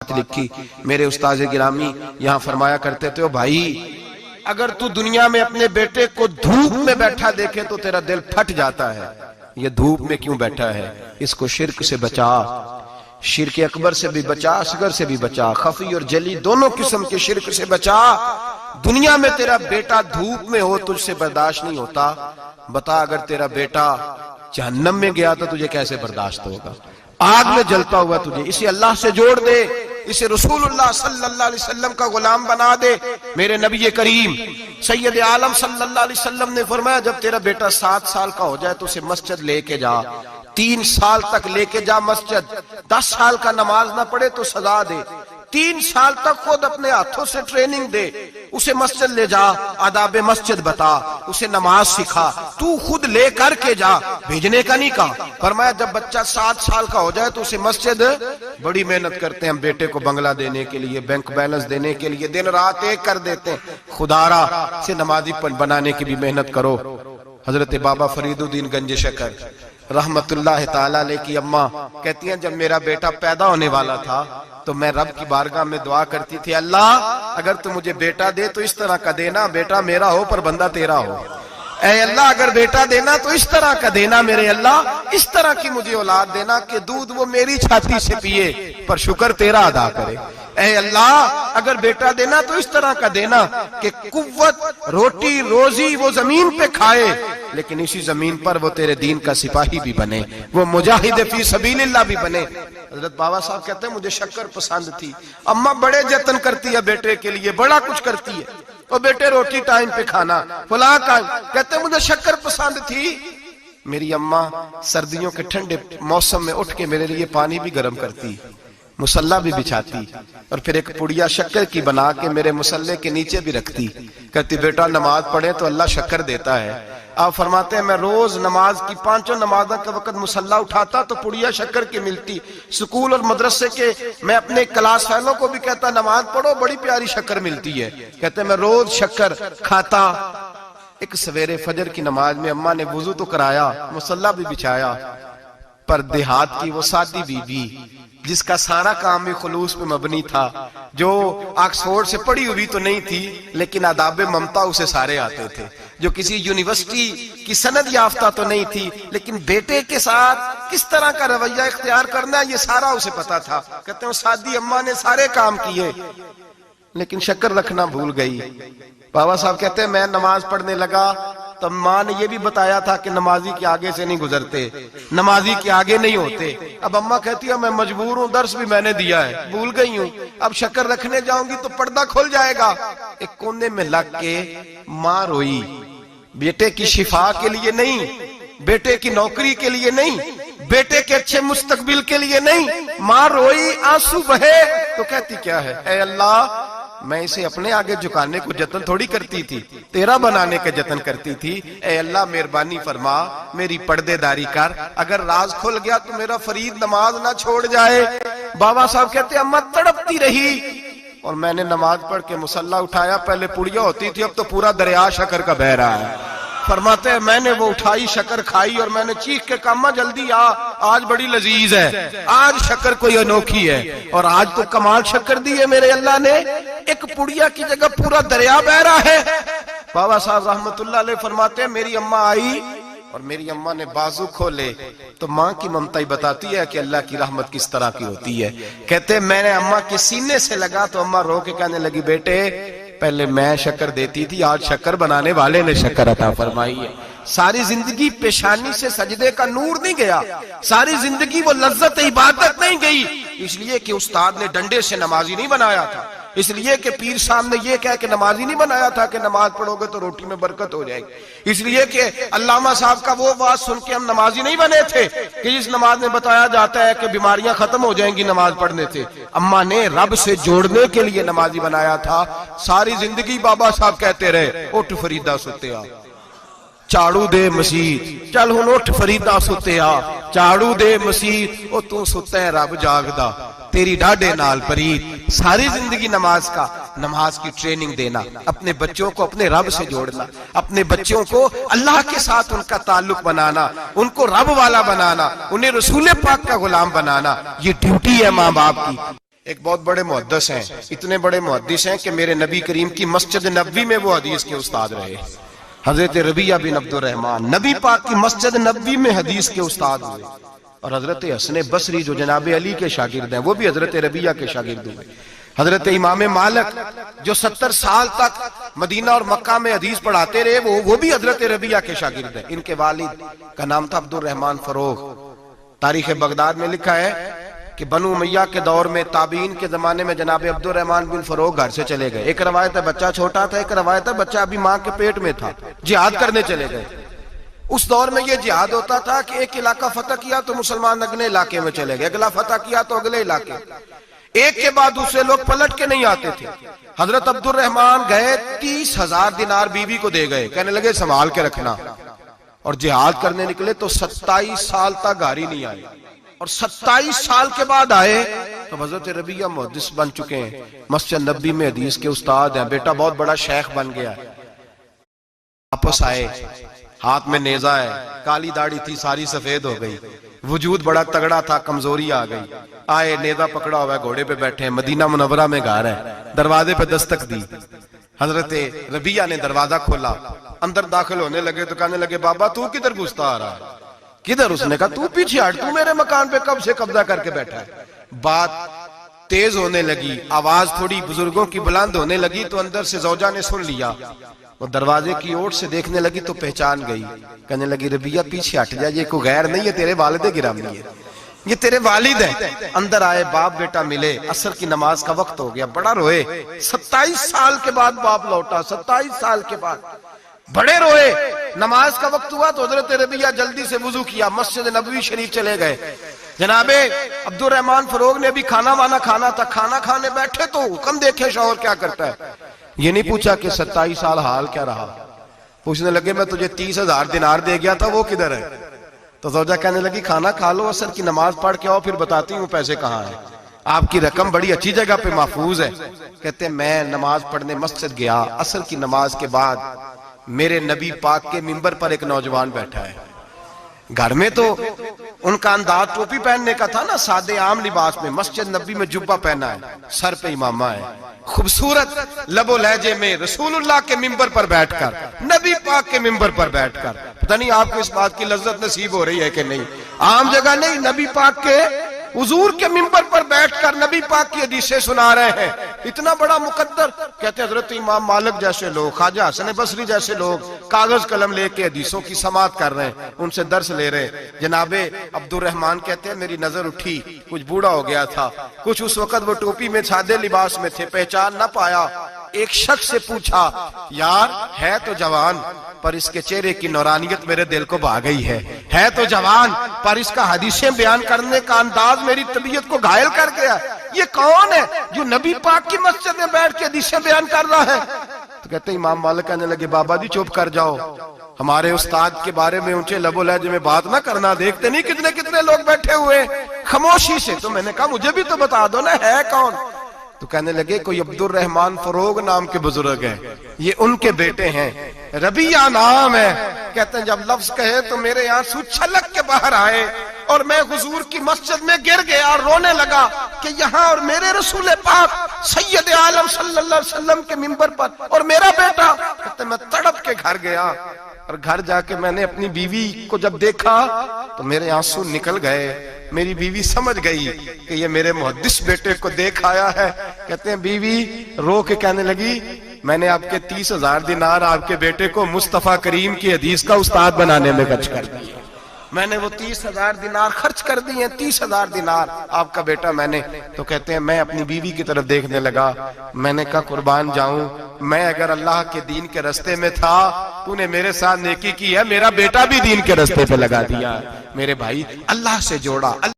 بات لکھی میرے استاذ گرامی یہاں فرمایا کرتے تھے، بھائی اگر تو دنیا میں اپنے بیٹے کو دھوپ میں بیٹھا دیکھے تو تیرا دل پھٹ جاتا ہے، یہ دھوپ میں کیوں بیٹھا ہے، اس کو شرک سے بچا، شرک اکبر سے بھی بچا، اصغر سے بھی بچا، خفی اور جلی دونوں قسم کے شرک سے بچا۔ دنیا میں تیرا بیٹا دھوپ میں ہو تجھ سے برداشت نہیں ہوتا، بتا اگر تیرا بیٹا جہنم میں گیا تو تجھے کیسے برداشت ہوگا، آگ میں جلتا ہوا تجھے، اسے اللہ سے جوڑ دے، اسے رسول اللہ صلی اللہ علیہ وسلم کا غلام بنا دے۔ میرے نبی کریم سید عالم صلی اللہ علیہ وسلم نے فرمایا جب تیرا بیٹا 7 سال کا ہو جائے تو اسے مسجد لے کے جا، 3 سال تک لے کے جا مسجد، 10 سال کا نماز نہ پڑھے تو سزا دے، 3 سال تک خود اپنے ہاتھوں سے ٹریننگ دے، اسے مسجد لے جا، آداب مسجد بتا، اسے نماز سکھا، تو خود لے کر کے جا، بھیجنے کا نہیں کہا۔ فرمایا جب بچہ 7 سال کا ہو جائے تو اسے مسجد، بڑی محنت کرتے ہیں ہم بیٹے کو بنگلہ دینے کے لیے، بینک بیلنس دینے کے لیے، دن رات ایک کر دیتے ہیں، خدارا سے نمازی بنانے کی بھی محنت کرو۔ حضرت بابا فرید الدین گنج شکر رحمت اللہ تعالی علیہ کی اماں کہتی ہیں جب میرا بیٹا پیدا ہونے والا تھا تو میں رب کی بارگاہ میں دعا کرتی تھی، اللہ اگر تو مجھے بیٹا دے تو اس طرح کا دینا بیٹا میرا ہو پر بندہ تیرا ہو، اے اللہ اگر بیٹا دینا تو اس طرح کا دینا میرے اللہ، اس طرح کی مجھے اولاد دینا کہ دودھ وہ میری چھاتی سے پیے پر شکر تیرا ادا کرے، اے اللہ اگر بیٹا دینا تو اس طرح کا دینا کہ قوت روٹی روزی وہ زمین پہ کھائے لیکن اسی زمین پر وہ تیرے دین کا سپاہی بھی بنے، وہ مجاہد فی سبیل اللہ بھی بنے۔ حضرت بابا صاحب کہتے ہیں مجھے شکر پسند تھی، اماں بڑے جتن کرتی ہے بیٹے کے لیے، بڑا کچھ کرتی ہے، اور بیٹے روٹی ٹائم پہ کھانا فلاں کا، کہتے ہیں مجھے شکر پسند تھی۔ میری اماں سردیوں کے ٹھنڈے موسم میں اٹھ کے میرے لیے پانی بھی گرم کرتی، مصلی بھی بچھاتی، اور پھر ایک پڑیا شکر کی بنا کے میرے مصلی کے نیچے بھی رکھتی، کہتی بیٹا نماز پڑھے تو اللہ شکر دیتا ہے۔ آپ فرماتے ہیں میں روز نماز کی 5 نمازوں کے وقت مصلی اٹھاتا تو پڑیا شکر کی ملتی، سکول اور مدرسے کے میں اپنے کلاس فیلوں کو بھی کہتا نماز پڑھو بڑی پیاری شکر ملتی ہے، کہتے ہیں میں روز شکر کھاتا۔ ایک سویرے فجر کی نماز میں اماں نے وضو تو کرایا، مصلی بھی بچھایا، پر دیہات کی وہ سادی بی بی جس کا سارا کام بھی خلوص پہ مبنی تھا، جو آکسفورڈ سے پڑھی ہوئی تو نہیں تھی لیکن آداب ممتا اسے سارے آتے تھے، جو کسی یونیورسٹی کی سند یافتہ تو نہیں تھی لیکن بیٹے کے ساتھ کس طرح کا رویہ اختیار کرنا یہ سارا اسے پتا تھا۔ کہتے ہیں سادی اماں نے سارے کام کیے لیکن شکر رکھنا بھول گئی۔ بابا صاحب کہتے ہیں میں نماز پڑھنے لگا تو ماں نے یہ بھی بتایا تھا کہ نمازی کے آگے سے نہیں گزرتے، نمازی کے آگے نہیں ہوتے۔ اب اماں کہتی ہے میں مجبور ہوں، درس بھی میں نے دیا ہے، بھول گئی ہوں، اب شکر رکھنے جاؤں گی تو پردہ کھل جائے گا۔ ایک کونے میں لگ کے ماں روئی، بیٹے کی شفا کے لیے نہیں، بیٹے کی نوکری کے لیے نہیں، بیٹے کے اچھے مستقبل کے لیے نہیں، ماں روئی، آنسو بہے تو کہتی کیا ہے، اے اللہ میں اسے اپنے آگے جھکانے کو جتن تھوڑی کرتی تھی، تیرا بنانے کا جتن کرتی تھی، اے اللہ مہربانی فرما میری پردے داری کر، اگر راز کھل گیا تو میرا فرید نماز نہ چھوڑ جائے۔ بابا صاحب کہتے ہیں اماں تڑپتی رہی اور میں نے نماز پڑھ کے مصلی اٹھایا، پہلے پڑیا ہوتی تھی اب تو پورا دریا شکر کا بہ رہا ہے۔ فرماتے ہیں میں نے وہ اٹھائی شکر کھائی اور میں نے چیخ کے کہا اماں جلدی آج بڑی لذیذ ہے، آج شکر کوئی انوکھی ہے، اور آج تو کمال شکر دی ہے میرے اللہ نے، ایک پڑیا کی جگہ پورا دریا بہ رہا ہے۔ بابا صاحب رحمت اللہ علیہ فرماتے ہیں میری اماں آئی اور میری اماں نے بازو کھولے تو ماں کی ممتا ہی بتاتی ہے کہ اللہ کی رحمت کس طرح کی ہوتی ہے۔ کہتے ہیں میں نے اماں کے سینے سے لگا تو اماں رو کے کہنے لگی بیٹے پہلے میں شکر دیتی تھی، آج شکر بنانے والے نے شکر عطا فرمائی ہے۔ ساری زندگی پیشانی سے سجدے کا نور نہیں گیا، ساری زندگی وہ لذت عبادت نہیں گئی، اس لیے کہ استاد نے ڈنڈے سے نمازی نہیں بنایا تھا، اس لیے کہ پیر صاحب نے یہ کہہ کہ نمازی نہیں بنایا تھا کہ نماز پڑھو گے تو روٹی میں برکت ہو جائے گی، اس لیے کہ علامہ صاحب کا وہ بات سن کے ہم نمازی نہیں بنے تھے کہ جس نماز میں بتایا جاتا ہے کہ بیماریاں ختم ہو جائیں گی نماز پڑھنے سے۔ اماں نے رب سے جوڑنے کے لیے نمازی بنایا تھا۔ ساری زندگی بابا صاحب کہتے رہے اٹھ فریدہ ستے آ، چاڑو دے مسیت، چل ہن اٹھ فریدہ ستے آ، چاڑو دے مسیت، او تو ستے ہیں رب جاگدا تیری ڈاڈے نال پرید۔ ساری زندگی نماز کی ٹریننگ دینا، اپنے بچوں کو اپنے رب سے جوڑنا، اپنے بچوں کو اللہ کے ساتھ ان کا تعلق بنانا، ان کو رب والا بنانا، انہیں رسول پاک کا غلام بنانا، یہ ڈیوٹی ہے ماں باپ کی۔ ایک بہت بڑے محدث ہیں، اتنے بڑے محدث ہیں کہ میرے نبی کریم کی مسجد نبوی میں وہ حدیث کے استاد رہے، حضرت ربیعہ بن عبد الرحمن نبی پاک کی مسجد نبوی میں حدیث کے استاد ہوئے، اور حضرت حسن بصری جو جناب علی کے شاگرد ہیں وہ بھی حضرت ربیعہ کے شاگرد ہوئے، حضرت امام مالک جو 70 سال تک مدینہ اور مکہ میں حدیث پڑھاتے رہے وہ بھی حضرت ربیعہ کے شاگرد ہیں۔ ان کے والد کا نام تھا عبد الرحمن فروغ۔ تاریخ بغداد میں لکھا ہے کہ بنو امیہ کے دور میں تابعین کے زمانے میں جناب عبد الرحمن بن فروغ گھر سے چلے گئے، ایک روایت ہے بچہ چھوٹا تھا، ایک روایت ہے بچہ ابھی ماں کے پیٹ میں تھا، جہاد کرنے چلے گئے۔ اس دور میں یہ جہاد ہوتا تھا کہ ایک علاقہ فتح کیا تو مسلمان اگلے علاقے میں چلے گئے، اگلا فتح کیا تو اگلے علاقے، ایک کے بعد دوسرے لوگ پلٹ کے نہیں آتے تھے۔ حضرت عبد الرحمن گئے 30,000 دینار بیوی کو دے گئے، کہنے لگے سنبھال کے رکھنا، اور جہاد کرنے نکلے تو 27 سال تک گھر ہی نہیں آئے، اور 27 سال کے بعد آئے تو حضرت ربیعہ محدث بن چکے ہیں، مسجد نبوی میں حدیث کے استاد ہیں، بیٹا بہت بڑا شیخ بن گیا ہے۔ واپس آئے، ہاتھ میں نیزہ ہے، کالی داڑھی تھی ساری سفید ہو گئی، وجود بڑا تگڑا تھا، کمزوری آ گئی، آئے نیزہ پکڑا ہوا ہے، گھوڑے پہ بیٹھے ہیں، مدینہ منورہ میں گھر ہے، دروازے پہ دستک دی، حضرت ربیعہ نے دروازہ کھولا، اندر داخل ہونے لگے تو کہنے لگے بابا تو کدھر گھستا آ رہا ہے؟ کدھر؟ اس نے کہا تو پیچھے ہٹ، تو میرے مکان پہ کب سے قبضہ کر کے بیٹھا ہے۔ بات تیز ہونے لگی، آواز تھوڑی بزرگوں کی بلند ہونے لگی تو اندر سے زوجہ نے سن لیا، وہ دروازے کی اوٹ سے دیکھنے لگی تو پہچان گئی، کہنے لگی ربیعہ پیچھے ہٹ جا، یہ کوئی غیر نہیں ہے، تیرے والد گرامی ہے، یہ تیرے والد ہیں۔ اندر آئے، باپ بیٹا ملے، عصر کی نماز کا وقت ہو گیا، بڑا روئے، 27 سال کے بعد باپ لوٹا، 27 سال کے بعد بڑے روئے۔ نماز کا وقت ہوا تو حضرت ربیعہ جلدی سے وضو کیا، مسجد نبوی شریف چلے گئے۔ جناب عبد الرحمن فروغ نے بھی کھانا وانا کھانا تھا، کھانا کھانے بیٹھے تو حکم دیکھے شوہر کیا کرتا ہے، یہ نہیں پوچھا کہ 27 سال حال کیا رہا، پوچھنے لگے میں تجھے 30,000 دینار دے گیا تھا وہ کدھر ہے؟ تو زوجہ کہنے لگی کھانا کھا لو، عصر کی نماز پڑھ کے آؤ، پھر بتاتی ہوں پیسے کہاں ہیں، آپ کی رقم بڑی اچھی جگہ پہ محفوظ ہے۔ کہتے ہیں میں نماز پڑھنے مسجد گیا، عصر کی نماز کے بعد میرے نبی پاک کے منبر پر ایک نوجوان بیٹھا ہے، گھر میں تو ان کا انداز ٹوپی پہننے کا تھا نا، سادے عام لباس میں، مسجد نبی میں جبہ پہنا ہے، سر پہ امامہ ہے، خوبصورت لب و لہجے میں رسول اللہ کے منبر پر بیٹھ کر، نبی پاک کے منبر پر بیٹھ کر، پتہ نہیں آپ کو اس بات کی لذت نصیب ہو رہی ہے کہ نہیں، عام جگہ نہیں، نبی پاک کے حضور کے منبر پر بیٹھ کر نبی پاک کی حدیثیں سنا رہے ہیں، اتنا بڑا مقدر۔ کہتے حضرت امام مالک جیسے لوگ، خواجہ حسن بصری جیسے لوگ کاغذ قلم لے کے حدیثوں کی سماعت کر رہے ہیں، ان سے درس لے رہے ہیں۔ جناب عبد الرحمن کہتے ہیں میری نظر اٹھی، کچھ بوڑھا ہو گیا تھا، کچھ اس وقت وہ ٹوپی میں سادے لباس میں تھے، پہچان نہ پایا۔ ایک شخص سے پوچھا یار ہے تو جوان پر اس کے چہرے کی نورانیت میرے دل کو بھا گئی ہے تو جوان پر اس کا حدیثیں بیان کرنے کا انداز میری طبیعت کو گھائل کر گیا، یہ کون ہے جو نبی پاک کی مسجد میں بیٹھ کے حدیثیں بیان کر رہا ہے؟ تو کہتے ہیں امام مالک کہنے لگے بابا جی چپ کر جاؤ، ہمارے استاد کے بارے میں اونچے لب و لہجے میں بات نہ کرنا، دیکھتے نہیں کتنے کتنے لوگ بیٹھے ہوئے خاموشی سے۔ تو میں نے کہا مجھے بھی تو بتا دو نا ہے کون؟ تو کہنے لگے کوئی عبد الرحمن فروغ نام کے بزرگ ہیں، یہ ان کے بیٹے ہیں، ربیعہ نام ہے۔ کہتے ہیں جب لفظ کہے تو میرے آنسو چھلک کے باہر آئے اور میں حضور کی مسجد میں گر گیا اور رونے لگا کہ یہاں اور میرے رسول پاک سید عالم صلی اللہ علیہ وسلم کے منبر پر اور میرا بیٹا۔ کہتے ہیں میں تڑپ کے گھر گیا اور گھر جا کے میں نے اپنی بیوی کو جب دیکھا تو میرے آنسو نکل گئے، میری بیوی سمجھ گئی کہ یہ میرے محدث بیٹے کو دیکھ آیا ہے۔ کہتے ہیں بیوی رو کے کہنے لگی میں نے آپ کے 30,000 دینار آپ کے بیٹے کو مصطفیٰ کریم کی حدیث کا استاد بنانے میں خرچ کر دیے، میں نے وہ 30,000 دینار خرچ کر دیے، 30,000 دینار آپ کا بیٹا میں نے۔ تو کہتے ہیں میں اپنی بیوی کی طرف دیکھنے لگا، میں نے کہا قربان جاؤں، میں اگر اللہ کے دین کے رستے میں تھا تو نے میرے ساتھ نیکی کی ہے، میرا بیٹا بھی دین کے رستے پہ لگا دیا، میرے بھائی اللہ سے جوڑا۔